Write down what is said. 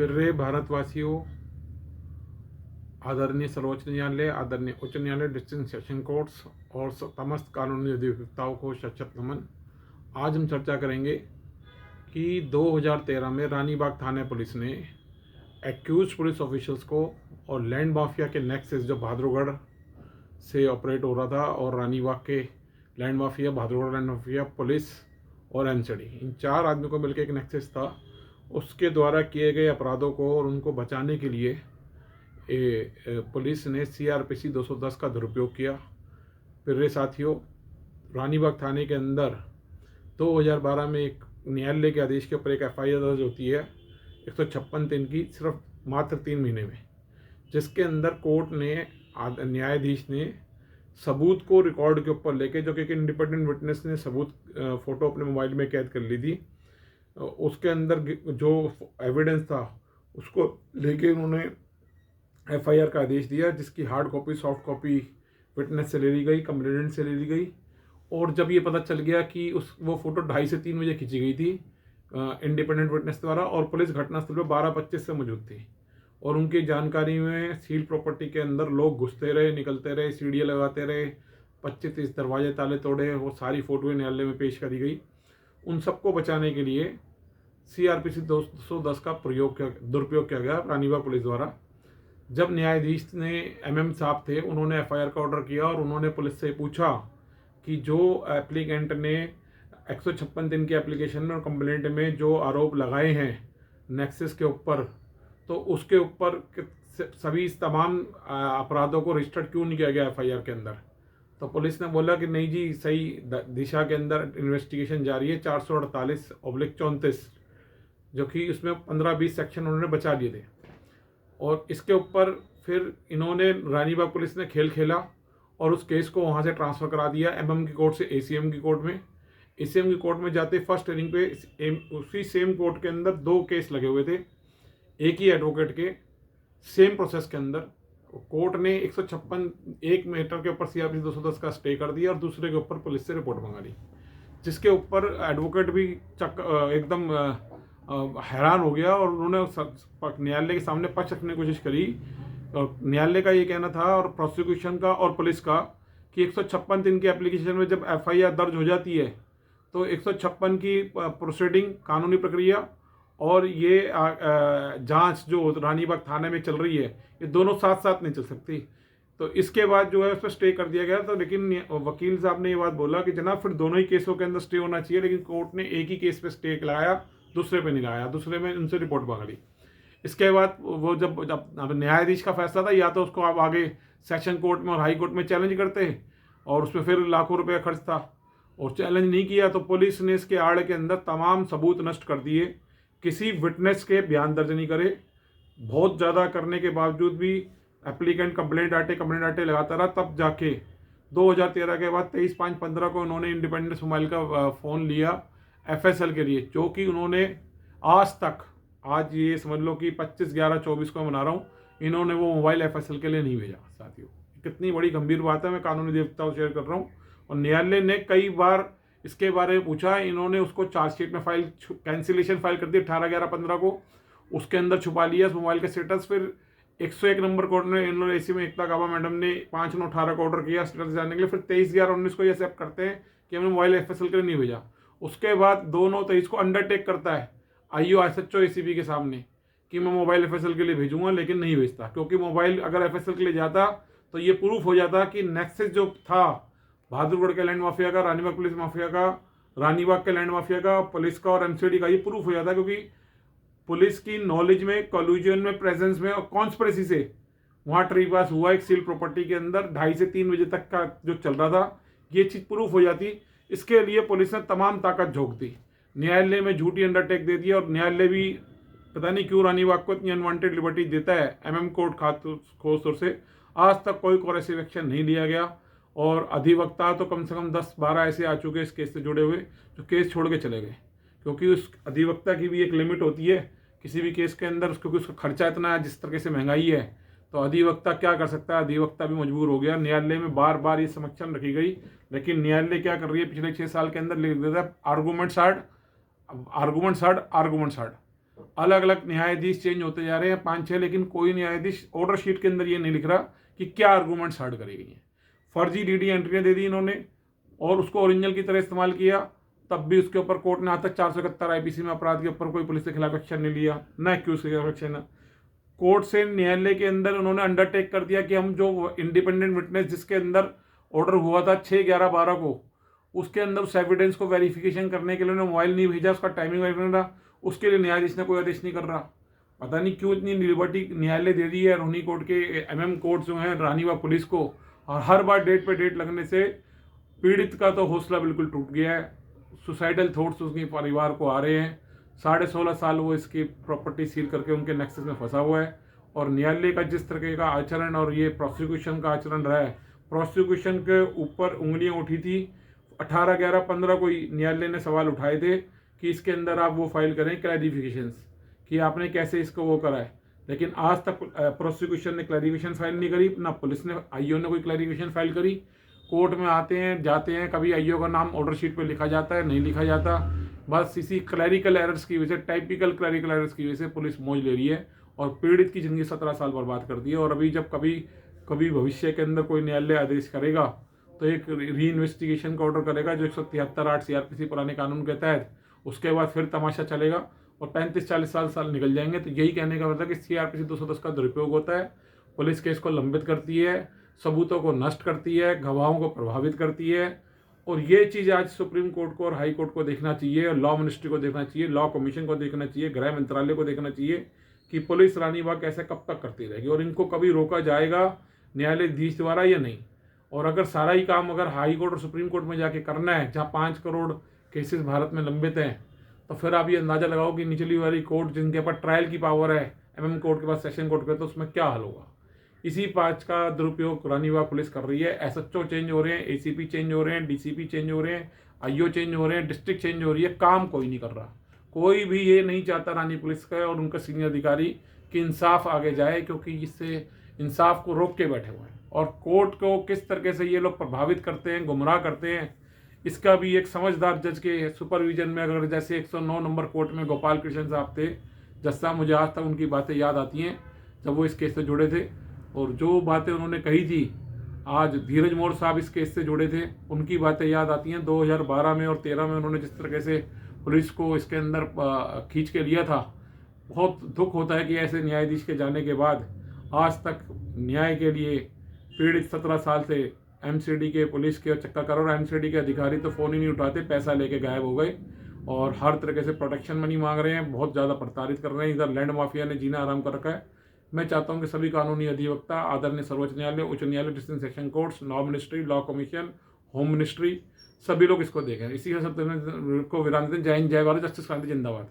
प्रिय भारतवासियों, आदरणीय सर्वोच्च न्यायालय, आदरणीय उच्च न्यायालय, डिस्ट्रिक्ट सेशन कोर्ट्स और समस्त कानूनी अधिवक्ताओं को सशक्त नमन। आज हम चर्चा करेंगे कि 2013 में रानीबाग थाने पुलिस ने एक्यूज पुलिस ऑफिसर्स को और लैंड माफिया के नेक्सस जो भाद्रोगढ़ से ऑपरेट हो रहा था और रानीबाग के land mafia, Bhadrogarh land mafia, police और एनसीडी, इन चार आदमियों को मिलकर एक नेक्सस था। उसके द्वारा किए गए अपराधों को और उनको बचाने के लिए पुलिस ने CRPC 210 का दुरुपयोग किया। प्रिय साथियों, रानीबाग थाने के अंदर 2012 में एक न्यायालय के आदेश के ऊपर एक FIR दर्ज होती है 156 की, सिर्फ मात्र 3 महीने में, जिसके अंदर कोर्ट ने, न्यायाधीश ने सबूत को रिकॉर्ड के ऊपर लेके, जो कि एक इंडिपेंडेंट विटनेस ने सबूत फ़ोटो अपने मोबाइल में कैद कर ली थी, उसके अंदर जो एविडेंस था उसको लेके उन्होंने FIR का आदेश दिया, जिसकी hard copy, soft copy witness से ले ली गई, कंप्लेनेंट से ले ली गई। और जब ये पता चल गया कि वो फ़ोटो 2:30 से 3 बजे खींची गई थी इंडिपेंडेंट विटनेस द्वारा, और पुलिस घटनास्थल पर 12:25 से मौजूद थी, और उनकी जानकारी में सील प्रॉपर्टी के अंदर लोग घुसते रहे, निकलते रहे, सीढ़ियाँ लगाते रहे, 25-30 दरवाजे ताले तोड़े, वो सारी फ़ोटोएँ न्यायालय में पेश करी गई। उन सबको बचाने के लिए CRPC 210 का दुरुपयोग किया गया रानीबाग पुलिस द्वारा। जब न्यायाधीश ने MM साहब थे, उन्होंने FIR का ऑर्डर किया और उन्होंने पुलिस से पूछा कि जो एप्लीकेंट ने 156 दिन के एप्लीकेशन में और कंप्लेंट में जो आरोप लगाए हैं नेक्सस के ऊपर, तो उसके ऊपर सभी तमाम अपराधों को रजिस्टर्ड क्यों नहीं किया गया FIR के अंदर। तो पुलिस ने बोला कि नहीं जी, सही दिशा के अंदर इन्वेस्टिगेशन जारी है। 448/34, जो कि उसमें 15-20 सेक्शन उन्होंने बचा लिए थे, और इसके ऊपर फिर इन्होंने, रानीबाग पुलिस ने खेल खेला और उस केस को वहाँ से ट्रांसफ़र करा दिया MM की कोर्ट से ACM की कोर्ट में। ACM की कोर्ट में जाते फर्स्ट हियरिंग पे उसी सेम कोर्ट के अंदर 2 केस लगे हुए थे, एक ही एडवोकेट के, सेम प्रोसेस के अंदर। कोर्ट ने 156 एक मैटर के ऊपर CRPC 210 का स्टे कर दिया और दूसरे के ऊपर पुलिस से रिपोर्ट मंगा ली, जिसके ऊपर एडवोकेट भी एकदम हैरान हो गया, और उन्होंने न्यायालय के सामने पक्ष रखने की कोशिश करी। न्यायालय का ये कहना था, और प्रोसिक्यूशन का और पुलिस का, कि 156 दिन की एप्लीकेशन में जब FIR दर्ज हो जाती है तो 156 की प्रोसीडिंग, कानूनी प्रक्रिया, और ये जांच जो रानीबाग थाने में चल रही है, ये दोनों साथ साथ नहीं चल सकती। तो इसके बाद जो है उस पर स्टे कर दिया गया। तो लेकिन वकील साहब ने ये बात बोला कि जनाब, फिर दोनों ही केसों के अंदर स्टे होना चाहिए, लेकिन कोर्ट ने एक ही केस पे स्टे लाया, दूसरे पे नहीं लाया, दूसरे में उनसे रिपोर्ट मांग ली। इसके बाद वो जब न्यायाधीश का फैसला था, या तो उसको आप आगे सेशन कोर्ट में और हाई कोर्ट में चैलेंज करते, और उसमें फिर लाखों रुपये खर्च था, और चैलेंज नहीं किया तो पुलिस ने इसके आड़ के अंदर तमाम सबूत नष्ट कर दिए, किसी विटनेस के बयान दर्ज नहीं करे। बहुत ज़्यादा करने के बावजूद भी एप्लीकेंट कंप्लेंट आटे लगाता रहा, तब जाके 2013 के बाद 23/5/15 को उन्होंने इंडिपेंडेंस मोबाइल का फ़ोन लिया FSL के लिए, जो कि उन्होंने आज तक, आज ये समझ लो कि 25/11/24 को मना रहा हूँ, इन्होंने वो मोबाइल FSL के लिए नहीं भेजा। साथियों, कितनी बड़ी गंभीर बात है, मैं कानूनी अधिवक्ताओं शेयर कर रहा हूँ। और न्यायालय ने कई बार इसके बारे में पूछा, इन्होंने उसको चार्जशीट में कैंसिलेशन फाइल कर दी 18/11/15 को, उसके अंदर छुपा लिया इस मोबाइल का स्टेटस। फिर 101 नंबर कोर्ट ने, इन्होंने AC में एकता गाबा मैडम ने 5/9/18 को ऑर्डर किया स्टेटस जानने के लिए। फिर 23/11/19 को ये एक्सेप्ट करते हैं कि हमने मोबाइल FSL के लिए नहीं भेजा। उसके बाद 2/9/23 को अंडरटेक करता है IO SHO ACP के सामने कि मैं मोबाइल FSL के लिए भेजूंगा, लेकिन नहीं भेजता, क्योंकि मोबाइल अगर FSL के लिए जाता तो ये प्रूफ हो जाता कि नेक्सस जो था भाद्रगढ़ के लैंड माफिया का, रानीबाग पुलिस माफिया का, रानीबाग के लैंड माफिया का, पुलिस का और MCD का, ये प्रूफ हो जाता, क्योंकि पुलिस की नॉलेज में, कॉल्यूजन में, प्रेजेंस में और कॉन्स्पिरेसी से वहाँ ट्री पास हुआ एक सील प्रॉपर्टी के अंदर 2:30 से 3 बजे तक का जो चल रहा था, ये चीज़ प्रूफ हो जाती। इसके लिए पुलिस ने तमाम ताकत झोंक दी, न्यायालय में झूठी अंडरटेक दे दिया, और न्यायालय भी पता नहीं क्यों रानीबाग को इतनी अनवांटेड लिबर्टी देता है, MM कोर्ट खासतौर से। आज तक कोई कोरेसिव एक्शन नहीं लिया गया, और अधिवक्ता तो कम से कम 10-12 ऐसे आ चुके इस केस से जुड़े हुए, जो केस छोड़ के चले गए, क्योंकि उस अधिवक्ता की भी एक लिमिट होती है किसी भी केस के अंदर, क्योंकि उसका खर्चा इतना है, जिस तरह से महंगाई है, तो अधिवक्ता क्या कर सकता है। अधिवक्ता भी मजबूर हो गया। न्यायालय में बार बार ये समक्षन रखी गई, लेकिन न्यायालय क्या कर रही है, पिछले 6 साल के अंदर लिख देता है arguments hard, arguments hard, arguments hard. अलग अलग न्यायाधीश चेंज होते जा रहे हैं 5-6, लेकिन कोई न्यायाधीश ऑर्डर शीट के अंदर ये नहीं लिख रहा कि क्या आर्गूमेंट्स हर्ड करी गई हैं। फर्जी डीडी एंट्रियाँ दे दी इन्होंने और उसको ओरिजिनल की तरह इस्तेमाल किया, तब भी उसके ऊपर कोर्ट ने आज तक 471 आईपीसी में अपराध के ऊपर कोई पुलिस के खिलाफ एक्शन नहीं लिया, न एक्यूज के खिलाफ एक्शन। कोर्ट से न्यायालय के अंदर उन्होंने अंडरटेक कर दिया कि हम जो इंडिपेंडेंट विटनेस जिसके अंदर ऑर्डर हुआ था 6/11/12 को, उसके अंदर उस एविडेंस को वेरिफिकेशन करने के लिए उन्होंने मोबाइल नहीं भेजा, उसका टाइमिंग वेरीफाई नहीं रहा, उसके लिए न्यायाधीश ने कोई आदेश नहीं कर रहा। पता नहीं क्यों इतनी लिबर्टी न्यायालय दे दी है रोहिणी कोर्ट के एमएम कोर्ट जो हैं रानीबाग पुलिस को, और हर बार डेट पे डेट लगने से पीड़ित का तो हौसला बिल्कुल टूट गया है। सुसाइडल थॉट्स उसके परिवार को आ रहे हैं। 16.5 साल वो इसकी प्रॉपर्टी सील करके उनके नेक्सस में फंसा हुआ है। और न्यायालय का जिस तरह का आचरण और ये प्रोसिक्यूशन का आचरण रहा है, प्रोसिक्यूशन के ऊपर उंगलियां उठी थी। 18/11/15 को न्यायालय ने सवाल उठाए थे कि इसके अंदर आप वो फाइल करें क्लैरिफिकेशंस कि आपने कैसे इसको वो करा है, लेकिन आज तक प्रोसिक्यूशन ने क्लैरिफिकेशन फाइल नहीं करी, ना पुलिस ने आईओ ने कोई क्लैरिफिकेशन फाइल करी। कोर्ट में आते हैं जाते हैं, कभी आईओ का नाम ऑर्डर शीट पे लिखा जाता है, नहीं लिखा जाता। बस इसी क्लैरिकल एरर्स की वजह से, टाइपिकल क्लैरिकल एरर्स की वजह से पुलिस मौज ले रही है और पीड़ित की ज़िंदगी 17 साल बर्बाद कर दी है। और अभी जब कभी भविष्य के अंदर कोई न्यायालय आदेश करेगा तो एक री इन्वेस्टिगेशन का ऑर्डर करेगा जो 173(8) सीआरपीसी पुराने कानून के तहत, उसके बाद फिर तमाशा चलेगा और 35-40 साल निकल जाएंगे। तो यही कहने का मतलब कि सीआरपीसी 210 का दुरुपयोग होता है। पुलिस केस को लंबित करती है, सबूतों को नष्ट करती है, गवाहों को प्रभावित करती है। और ये चीज़ आज सुप्रीम कोर्ट को और हाई कोर्ट को देखना चाहिए, और लॉ मिनिस्ट्री को देखना चाहिए, लॉ कमीशन को देखना चाहिए, गृह मंत्रालय को देखना चाहिए कि पुलिस रानीबाग कैसे कब तक करती रहेगी और इनको कभी रोका जाएगा न्यायालयधीश द्वारा या नहीं। और अगर सारा ही काम अगर हाई कोर्ट और सुप्रीम कोर्ट में जाके करना है, जहाँ 5 करोड़ केसेस भारत में लंबित हैं, तो फिर आप ये अंदाज़ा लगाओ कि निचली वाली कोर्ट जिनके पास ट्रायल की पावर है, एमएम कोर्ट के पास, सेशन कोर्ट के, तो उसमें क्या हल होगा। इसी 5 का दुरुपयोग रानीबाग पुलिस कर रही है। एसएचओ चेंज हो रहे हैं, एसीपी चेंज हो रहे हैं, डीसीपी चेंज हो रहे हैं, आईओ चेंज हो रहे हैं, डिस्ट्रिक्ट चेंज हो रही है, काम कोई नहीं कर रहा। कोई भी ये नहीं चाहता रानी पुलिस का और उनका सीनियर अधिकारी कि इंसाफ आगे जाए, क्योंकि इससे इंसाफ को रोक के बैठे हुए हैं। और कोर्ट को किस तरीके से ये लोग प्रभावित करते हैं, गुमराह करते हैं, इसका भी एक समझदार जज के सुपरविजन में, अगर जैसे 109 नंबर कोर्ट में गोपाल कृष्ण साहब थे जज साहब, मुझे आज तक उनकी बातें याद आती हैं जब वो इस केस से जुड़े थे, और जो बातें उन्होंने कही थी, आज धीरज मोर साहब इस केस से जुड़े थे, उनकी बातें याद आती हैं। 2012 में और 13 में उन्होंने जिस तरीके से पुलिस को इसके अंदर खींच के लिया था। बहुत दुख होता है कि ऐसे न्यायाधीश के जाने के बाद आज तक न्याय के लिए पीड़ित 17 साल से एमसीडी के पुलिस के चक्कर कर, और एमसीडी के अधिकारी तो फ़ोन ही नहीं उठाते, पैसा लेके गायब हो गए और हर तरीके से प्रोटेक्शन मनी मांग रहे हैं, बहुत ज़्यादा प्रताड़ित कर रहे हैं। इधर लैंड माफिया ने जीना आराम कर रखा है। मैं चाहता हूं कि सभी कानूनी अधिवक्ता, आदरणीय सर्वोच्च न्यायालय, उच्च न्यायालय, district session courts, law ministry, law commission, home ministry, सभी लोग इसको देखें। इसी के साथ को विराम देते हैं। जय हिंद, जय भारत, जस्टिस क्रांति जिंदाबाद।